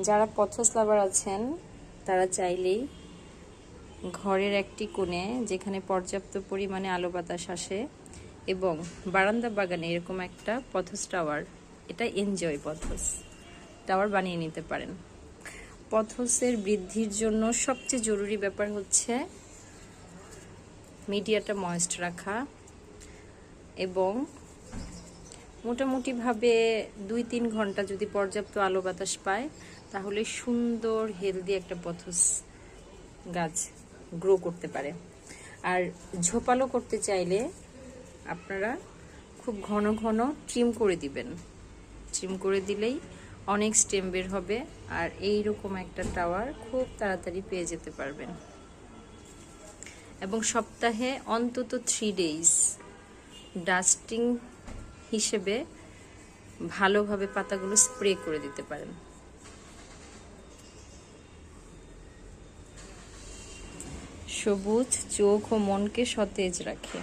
যারা পথস লাভার আছেন তারা চাইলেই ঘরের একটি কোণে যেখানে পর্যাপ্ত পরিমাণে আলো বাতাস আসে এবং বারান্দা বাগানে এরকম একটা পথস টাওয়ার, এটা এনজয় পথস টাওয়ার বানিয়ে নিতে পারেন। পথসের বৃদ্ধির জন্য সবচেয়ে জরুরি ব্যাপার হচ্ছে মিডিয়াটা ময়েস্ট রাখা এবং মোটামুটিভাবে 2-3 ঘন্টা যদি পর্যাপ্ত আলো বাতাস পায় তাহলে সুন্দর হেলদি একটা পথস গাছ গ্রো করতে পারে। আর ঝোপালো করতে চাইলে আপনারা খুব ঘন ঘন ট্রিম করে দিবেন। ট্রিম করে দিলেই অনেক স্টেম বের হবে আর এইরকম একটা টাওয়ার খুব তাড়াতাড়ি পেয়ে যেতে পারবেন। এবং সপ্তাহে অন্তত 3 ডেজ ডাস্টিং হিসেবে ভালোভাবে পাতাগুলো স্প্রে করে দিতে পারেন। সবুজ চোখ ও মনকে সতেজ রাখে।